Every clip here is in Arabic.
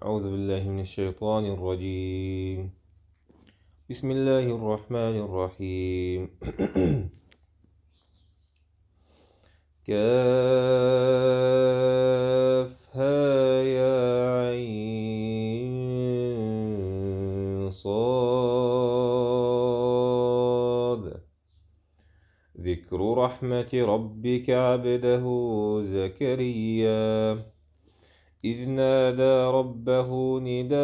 أعوذ بالله من الشيطان الرجيم. بسم الله الرحمن الرحيم. كافها يا عين صاد. ذكر رحمة ربك عبده زكريا إذ نادى ربه نداء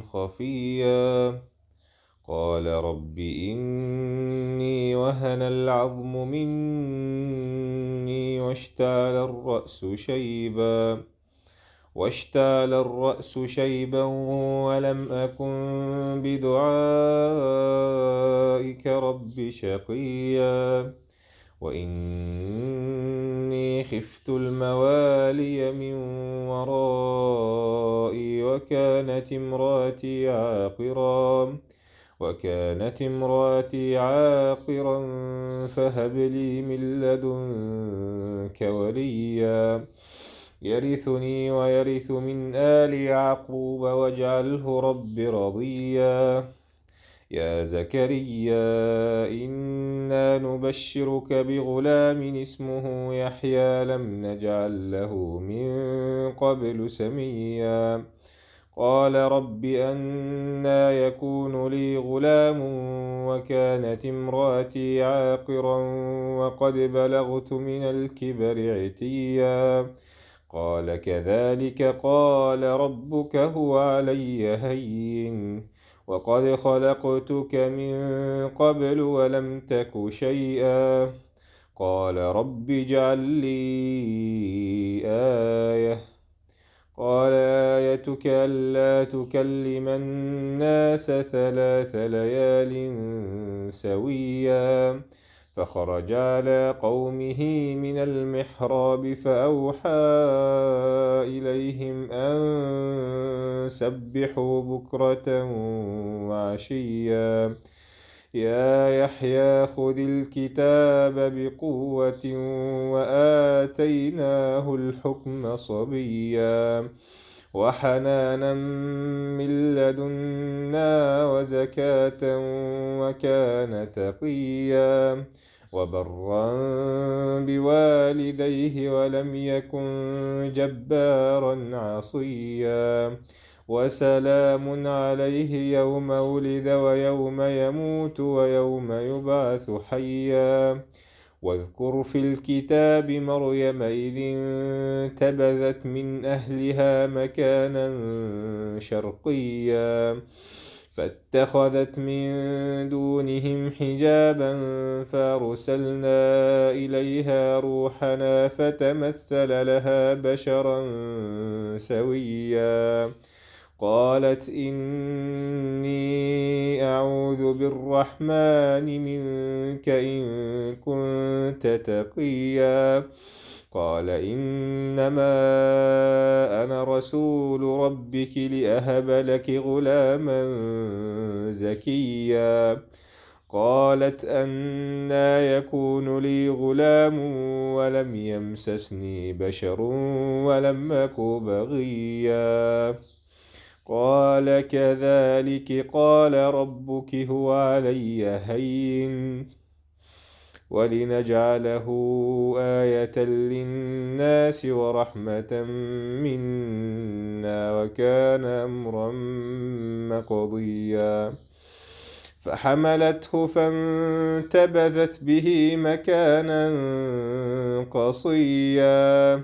خفيا قال رب إني وهن العظم مني واشتعل الرأس شيبا ولم أكن بدعائك رب شقيا وإني خفت الموالي من ورائي وكانت امرأتي عاقرا فهب لي من لدنك وليا يرثني ويرث من آل يعقوب واجعله رب رضيا يا زكريا إنا نبشرك بغلام اسمه يحيى لم نجعل له من قبل سميا قال رب أنى يكون لي غلام وكانت امرأتي عاقرا وقد بلغت من الكبر عتيا قال كذلك قال ربك هو علي هين وقد خلقتك من قبل ولم تك شيئا قال رب اجعل لي آية قال آيتك ألا تكلم الناس 3 ليال سويا فخرج على قومه من المحراب فأوحى إليهم أن سبحوا بكرة وعشيا يا يحيى خذ الكتاب بقوة وآتيناه الحكم صبيا وحنانا من لدنا وزكاة وكان تقيا وبرا بوالديه ولم يكن جبارا عصيا وسلام عليه يوم ولد ويوم يموت ويوم يبعث حيا واذكر في الكتاب مريم إذ انتبذت من أهلها مكانا شرقيا فاتخذت من دونهم حجابا فأرسلنا إليها روحنا فتمثل لها بشرا سويا قالت إني أعوذ بالرحمن منك إن كنت تقيا قال إنما أنا رسول ربك لأهب لك غلاما زكيا قالت أنى يكون لي غلام ولم يمسسني بشر ولم أك بغيا قال كذلك قال ربك هو علي هين ولنجعله آية للناس ورحمة منا وكان أمرا مقضيا فحملته فانتبذت به مكانا قصيا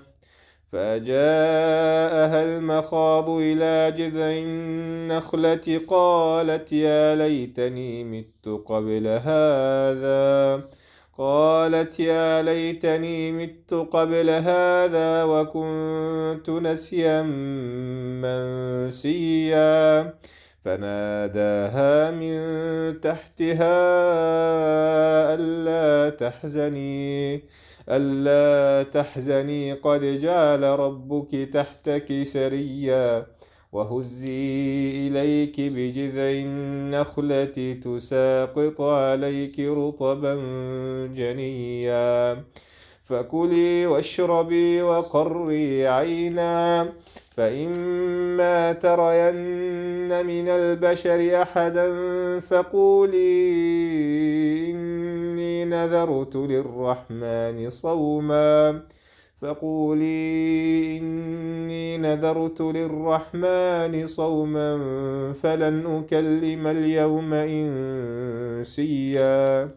فجاءها المخاض إلى جذع النخلة قالت يا ليتني مت قبل هذا وكنت نسيا منسيا فناداها من تحتها ألا تحزني قد جعل ربك تحتك سريا وهزي إليك بجذع النخلة تساقط عليك رطبا جنيا فكلي واشربي وقري عينا، فإما ترين من البشر أحدا فقولي إني نذرت للرحمن صوما فلن أكلم اليوم إنسيا.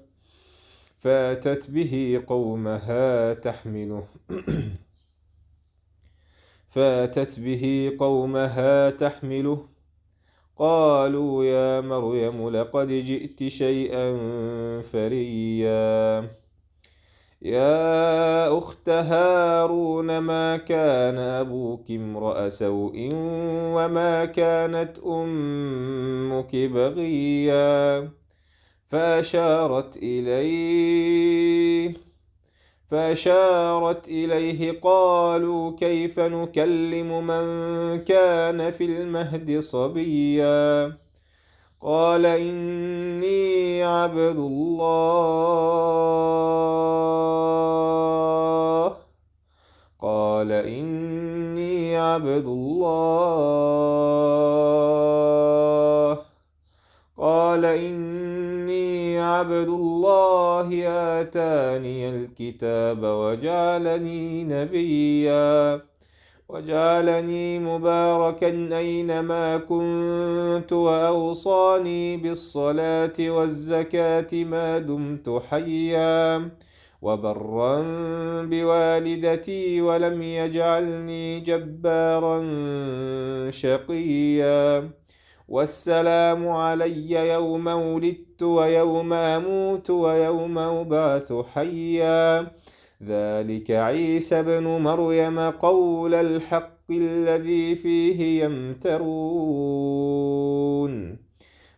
فأتت به قومها تحمله قالوا يا مريم لقد جئت شيئا فريا. يا أخت هارون ما كان أبوك امرأ سوء وما كانت أمك بغيا. فأشارت إليه قالوا كيف نكلم من كان في المهد صبيا. قال إني عبد الله قال إني عبد الله آتاني الكتاب وجعلني نبيا وجعلني مباركا أينما كنت وأوصاني بالصلاة والزكاة ما دمت حيا وبرا بوالدتي ولم يجعلني جبارا شقيا. والسلام علي يوم ولدت ويوم أموت ويوم أبعث حيا. ذلك عيسى ابن مريم قول الحق الذي فيه يمترون.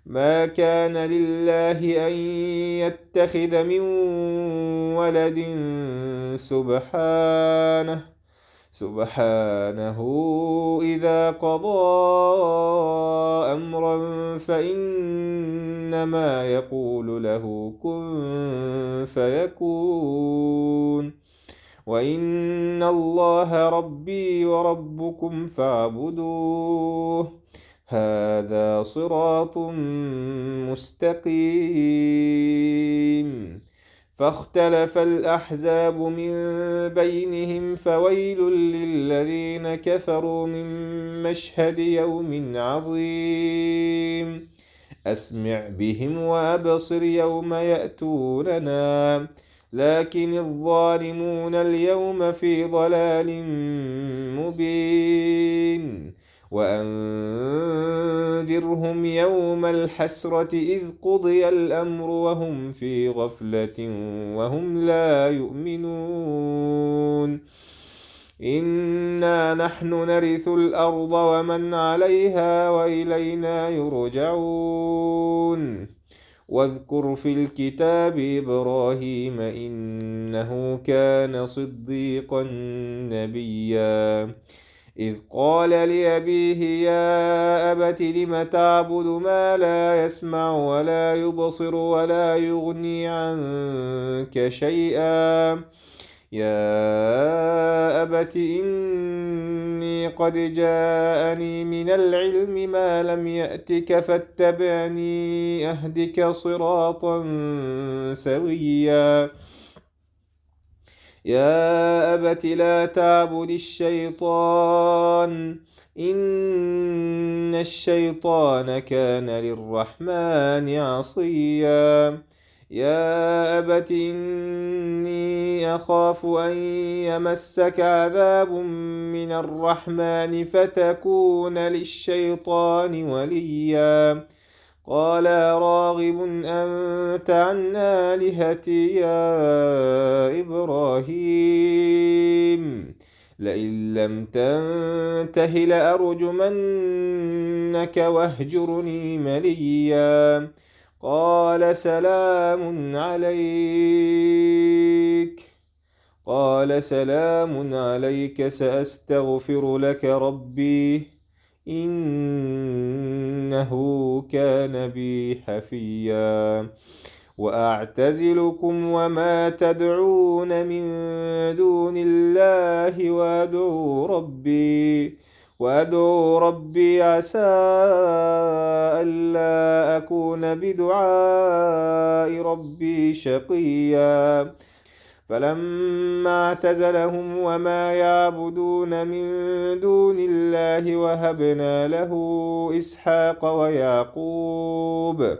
ما كان لله أن يتخذ من ولد سبحانه إذا قضى أمرا فإنما يقول له كن فيكون. وإن الله ربي وربكم فاعبدوه هذا صراط مستقيم. فاختلف الأحزاب من بينهم فويل للذين كفروا من مشهد يوم عظيم. أسمع بهم وأبصر يوم يأتوننا لكن الظالمون اليوم في ضلال مبين. وأنذرهم يوم الحسرة إذ قضي الأمر وهم في غفلة وهم لا يؤمنون. إنا نحن نرث الأرض ومن عليها وإلينا يرجعون. واذكر في الكتاب إبراهيم إنه كان صديقا نبيا إذ قال لأبيه يا أبت لم تعبد ما لا يسمع ولا يبصر ولا يغني عنك شيئا. يا أبت إني قد جاءني من العلم ما لم يأتك فاتبعني أهدك صراطا سويا. يا أبت لا تعبد الشيطان إن الشيطان كان للرحمن عصيا. يا أبت إني أخاف أن يمسك عذاب من الرحمن فتكون للشيطان وليا. قال راغب أنت عن آلهتي يا إبراهيم لئن لم تنته لأرجمنك واهجرني مليا. قال سلام عليك سأستغفر لك ربي إنه كان بي حفيا. وأعتزلكم وما تدعون من دون الله وأدعو ربي عسى ألا أكون بدعاء ربي شقيا. فلما اعتزلهم وما يعبدون من دون الله وهبنا له إسحاق ويعقوب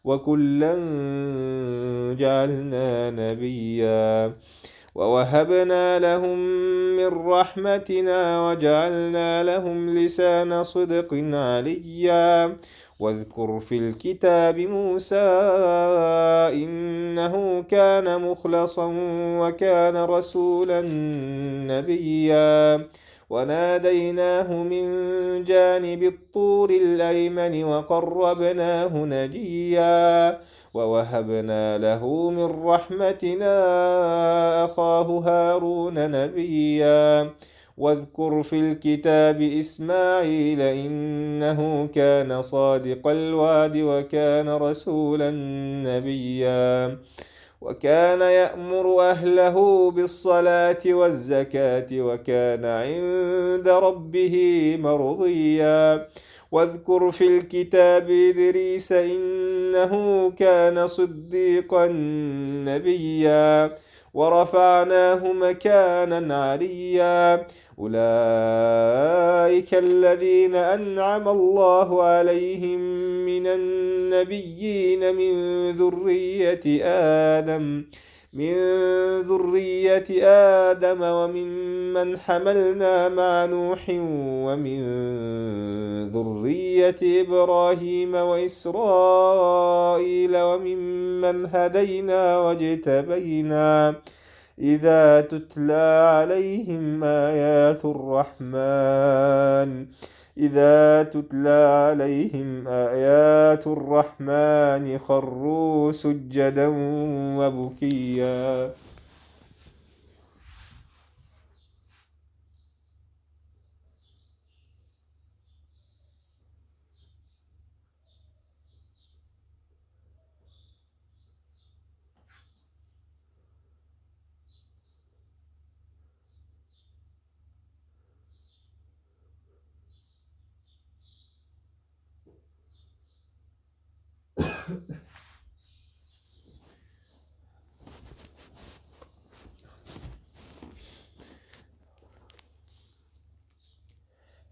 وكلا جعلنا نبيا ووهبنا لهم من رحمتنا وجعلنا لهم لسان صدق عليا. واذكر في الكتاب موسى إنه كان مخلصا وكان رسولا نبيا. وناديناه من جانب الطور الأيمن وقربناه نجيا. ووهبنا له من رحمتنا أخاه هارون نبيا. واذكر في الكتاب إسماعيل إنه كان صادق الوعد وكان رسولا نبيا. وكان يأمر أهله بالصلاة والزكاة وكان عند ربه مرضيا. واذكر في الكتاب إدريس إنه كان صديقا نبيا ورفعناه مكانا عليا. أولئك الذين أنعم الله عليهم من النبيين من ذرية آدم وممن حملنا مع نوح ومن ذرية إبراهيم وإسرائيل وممن هدينا واجتبينا. إذا تتلى عليهم آيات الرحمن خروا سجدا وبكيا.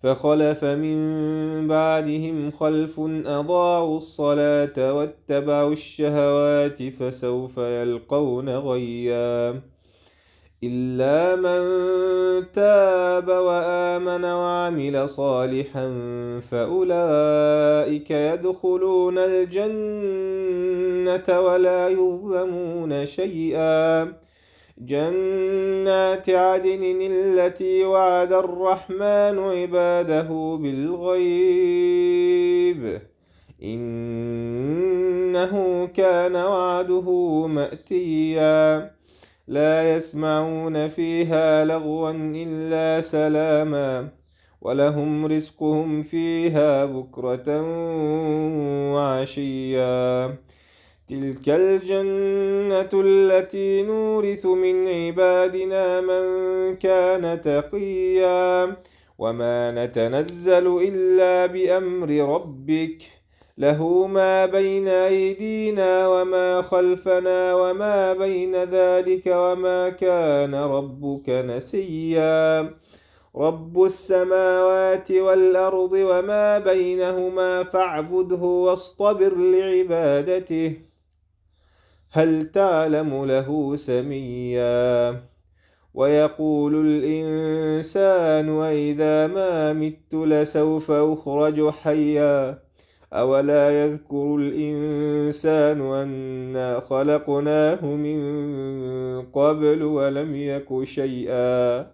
فخلف من بعدهم خلف أضاعوا الصلاة واتبعوا الشهوات فسوف يلقون غيا. إلا من تاب وآمن وعمل صالحا فأولئك يدخلون الجنة ولا يظلمون شيئا. جنات عدن التي وعد الرحمن عباده بالغيب إنه كان وعده مأتيا. لا يسمعون فيها لغوا إلا سلاما ولهم رزقهم فيها بكرة وعشيا. تلك الجنة التي نورث من عبادنا من كان تقيا. وما نتنزل إلا بأمر ربك له ما بين أيدينا وما خلفنا وما بين ذلك وما كان ربك نسيا. رب السماوات والأرض وما بينهما فاعبده واصطبر لعبادته هل تعلم له سميا. ويقول الإنسان وإذا ما مت لسوف أخرج حيا. أولا يذكر الإنسان أنا خلقناه من قبل ولم يك شيئا.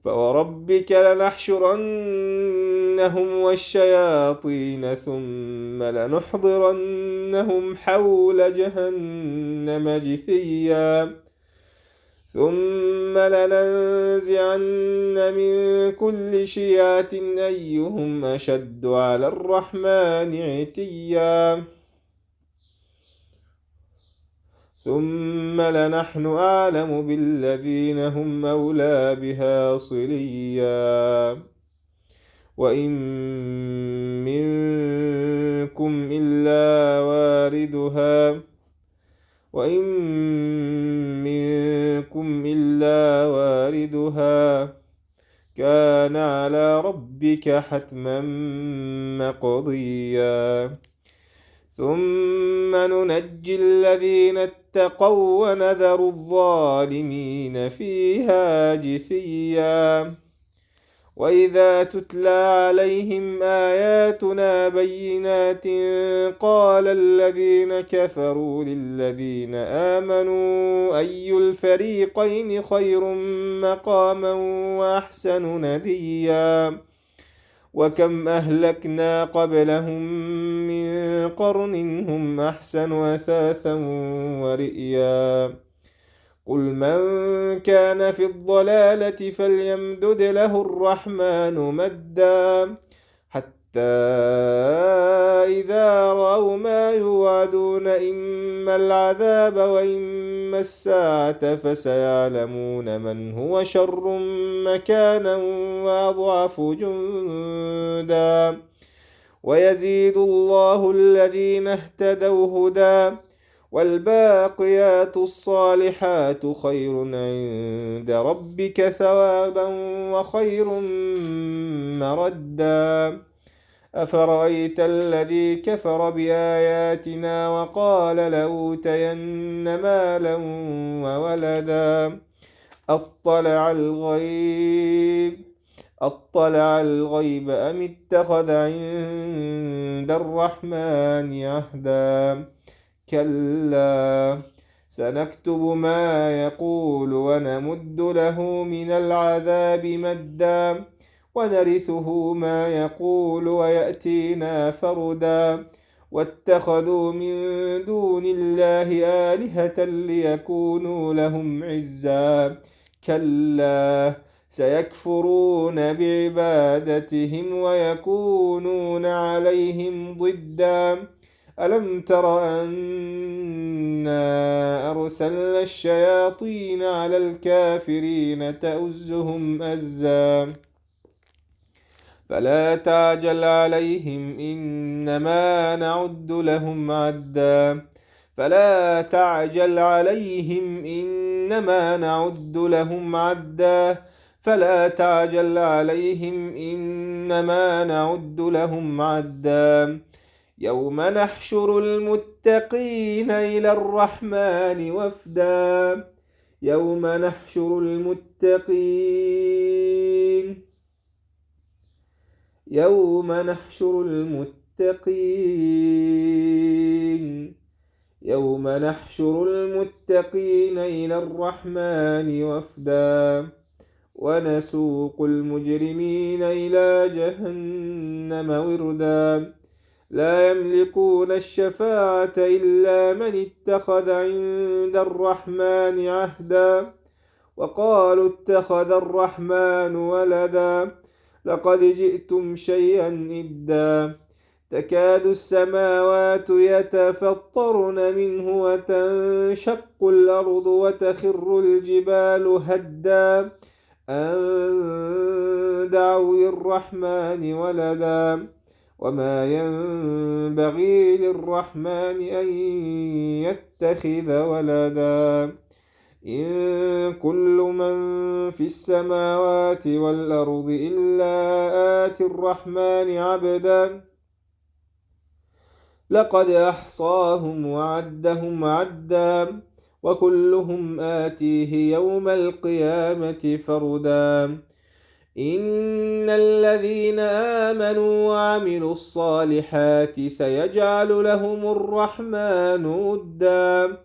فوربك لنحشرنهم والشياطين ثم لنحضرنهم حول جهنم جثيا. ثم لننزعن من كل شيعة أيهم أشد على الرحمن عتيا. ثم لنحن أعلم بالذين هم أولى بها صليا وإن منكم إلا واردها كان على ربك حتما مقضيا ثم ننجي الذين اتقوا ونذر الظالمين فيها جثيا وإذا تتلى عليهم آياتنا بينات قال الذين كفروا للذين آمنوا أي الفريقين خير مقاما وأحسن نديا وكم أهلكنا قبلهم من قرن هم أحسن أثاثا ورئيا قل من كان في الضلالة فليمدد له الرحمن مدا حتى إذا رأوا ما يوعدون إما العذاب وإما الساعة فسيعلمون من هو شر مكانا وأضعف جندا ويزيد الله الذين اهتدوا هدى والباقيات الصالحات خير عند ربك ثوابا وخير مردا أفرأيت الذي كفر بآياتنا وقال لأوتين مالا وولدا أطلع الغيب أم اتخذ عند الرحمن عهدا كلا سنكتب ما يقول ونمد له من العذاب مدا ونرثه ما يقول ويأتينا فردا واتخذوا من دون الله آلهة ليكونوا لهم عزا كلا سيكفرون بعبادتهم ويكونون عليهم ضدا ألم تر أنا أرسلنا الشياطين على الكافرين تؤزهم أزا فلا تعجل عليهم إنما نعد لهم عدا يوم نحشر المتقين إلى الرحمن وفدا يوم نحشر المتقين إلى الرحمن وفدا ونسوق المجرمين إلى جهنم وردا لا يملكون الشفاعة إلا من اتخذ عند الرحمن عهدا وقالوا اتخذ الرحمن ولدا لقد جئتم شيئا إدا تكاد السماوات يتفطرن منه وتنشق الأرض وتخر الجبال هدا أن دعوا للرحمن ولدا وما ينبغي للرحمن أن يتخذ ولدا إن كل من في السماوات والأرض إلا آتي الرحمن عبدا لقد أحصاهم وعدهم عدا وكلهم آتيه يوم القيامة فردا إن الذين آمنوا وعملوا الصالحات سيجعل لهم الرحمن ودا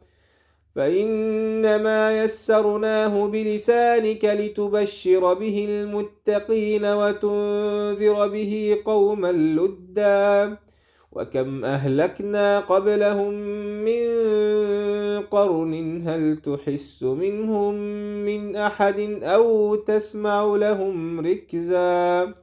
فإنما يسرناه بلسانك لتبشر به المتقين وتنذر به قوما لدا وكم أهلكنا قبلهم من قرن هل تحس منهم من أحد أو تسمع لهم ركزا